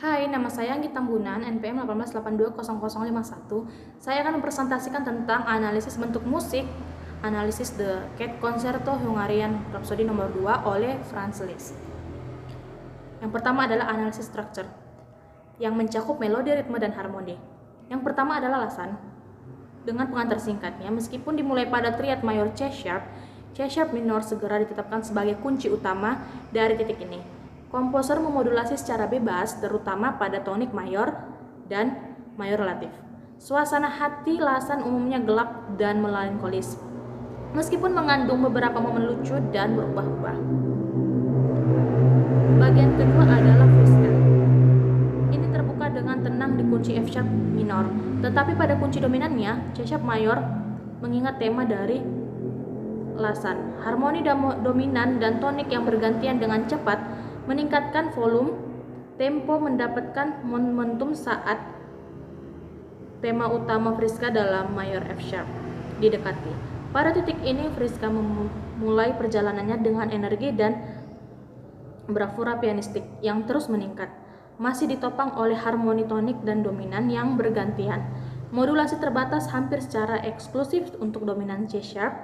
Hai, nama saya Anggi Tambunan, NPM 18820051. Saya akan mempresentasikan tentang analisis bentuk musik, analisis The Cat Concerto Hungarian Rhapsody nomor 2 oleh Franz Liszt. Yang pertama adalah analisis structure, yang mencakup melodi, ritme, dan harmoni. Yang pertama adalah alasan. Dengan pengantar singkatnya, meskipun dimulai pada triad mayor C sharp minor segera ditetapkan sebagai kunci utama dari titik ini. Komposer memodulasi secara bebas, terutama pada tonik mayor dan mayor relatif. Suasana hati Lasan umumnya gelap dan melankolis, meskipun mengandung beberapa momen lucu dan berubah-ubah. Bagian kedua adalah Friska. Ini terbuka dengan tenang di kunci F sharp minor, tetapi pada kunci dominannya C sharp mayor mengingat tema dari Lasan. Harmoni dominan dan tonik yang bergantian dengan cepat meningkatkan volume, tempo mendapatkan momentum saat tema utama Friska dalam mayor F sharp didekati. Pada titik ini Friska memulai perjalanannya dengan energi dan bravura pianistik yang terus meningkat, masih ditopang oleh harmoni tonik dan dominan yang bergantian. Modulasi terbatas hampir secara eksklusif untuk dominan C sharp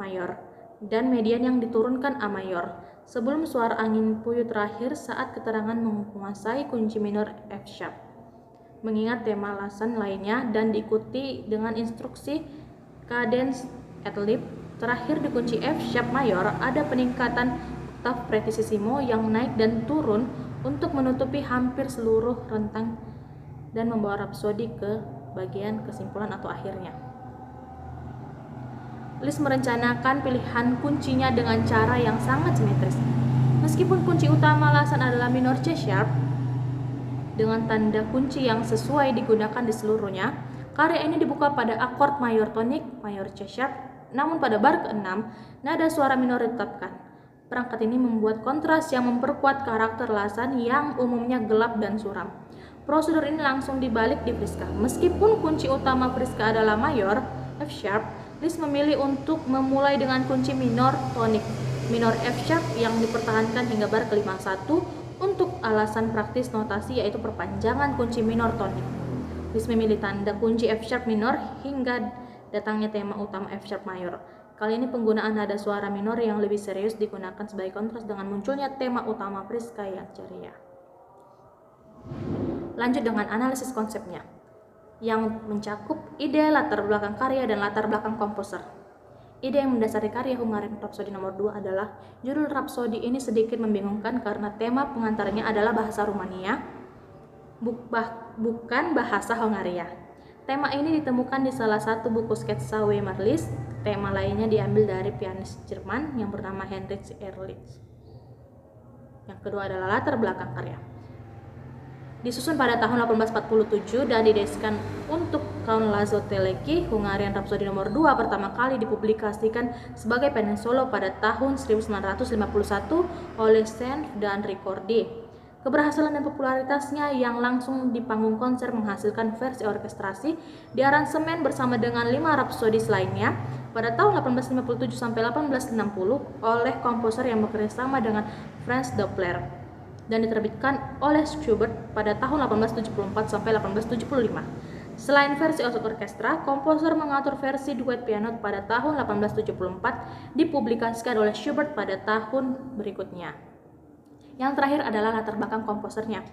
mayor dan median yang diturunkan A mayor, sebelum suara angin puyuh terakhir saat keterangan menguasai kunci minor F sharp. Mengingat tema Lasan lainnya dan diikuti dengan instruksi cadence ad lib terakhir di kunci F sharp mayor, ada peningkatan oktav pretissimo yang naik dan turun untuk menutupi hampir seluruh rentang dan membawa rapsodi ke bagian kesimpulan atau akhirnya. Liszt merencanakan pilihan kuncinya dengan cara yang sangat simetris. Meskipun kunci utama Lasan adalah minor C sharp dengan tanda kunci yang sesuai digunakan di seluruhnya, karya ini dibuka pada akord mayor tonik mayor C sharp, namun pada bar ke-6 nada suara minor ditetapkan. Perangkat ini membuat kontras yang memperkuat karakter Lasan yang umumnya gelap dan suram. Prosedur ini langsung dibalik di Friska. Meskipun kunci utama Friska adalah mayor F sharp, Liszt memilih untuk memulai dengan kunci minor tonik minor F sharp yang dipertahankan hingga bar ke-51 untuk alasan praktis notasi, yaitu perpanjangan kunci minor tonik. Liszt memilih tanda kunci F sharp minor hingga datangnya tema utama F sharp mayor. Kali ini penggunaan nada suara minor yang lebih serius digunakan sebagai kontras dengan munculnya tema utama Friska yang ceria. Lanjut dengan analisis konsepnya, yang mencakup ide, latar belakang karya, dan latar belakang komposer. Ide yang mendasari karya Hungarian Rhapsody nomor 2 adalah judul Rhapsody ini sedikit membingungkan karena tema pengantarnya adalah bahasa Rumania, bukan bahasa Hongaria. Tema ini ditemukan di salah satu buku sketsa Weimar Liszt. Tema lainnya diambil dari pianis Jerman yang bernama Heinrich Ehrlich. Yang kedua adalah latar belakang karya. Disusun pada tahun 1847 dan didesain untuk Count László Teleki, Hungarian Rhapsody nomor 2 pertama kali dipublikasikan sebagai pentas solo pada tahun 1951 oleh Senff dan Ricordi. Keberhasilan dan popularitasnya yang langsung di panggung konser menghasilkan versi orkestrasi di aransemen bersama dengan 5 rapsodis lainnya pada tahun 1857 sampai 1860 oleh komposer yang bekerja sama dengan Franz Doppler dan diterbitkan oleh Schubert pada tahun 1874 sampai 1875. Selain versi orkestra, komposer mengatur versi duet piano pada tahun 1874 dipublikasikan oleh Schubert pada tahun berikutnya. Yang terakhir adalah latar belakang komposernya.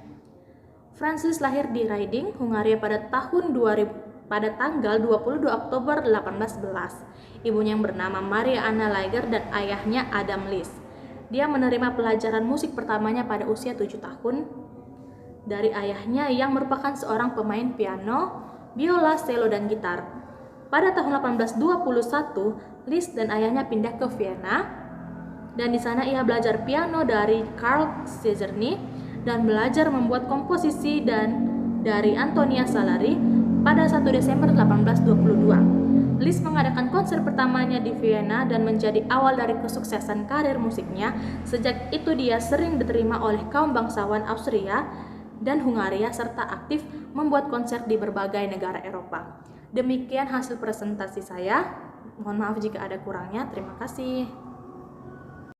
Franz Liszt lahir di Reading, Hungaria pada tahun 2000 pada tanggal 22 Oktober 1811. Ibunya yang bernama Maria Anna Lager dan ayahnya Adam Liszt. Dia menerima pelajaran musik pertamanya pada usia 7 tahun dari ayahnya yang merupakan seorang pemain piano, biola, cello, dan gitar. Pada tahun 1821, Liszt dan ayahnya pindah ke Vienna dan di sana ia belajar piano dari Carl Czerny dan belajar membuat komposisi dan dari Antonia Salieri pada 1 Desember 1822. Liszt mengadakan konser pertamanya di Vienna dan menjadi awal dari kesuksesan karir musiknya. Sejak itu dia sering diterima oleh kaum bangsawan Austria dan Hungaria serta aktif membuat konser di berbagai negara Eropa. Demikian hasil presentasi saya. Mohon maaf jika ada kurangnya. Terima kasih.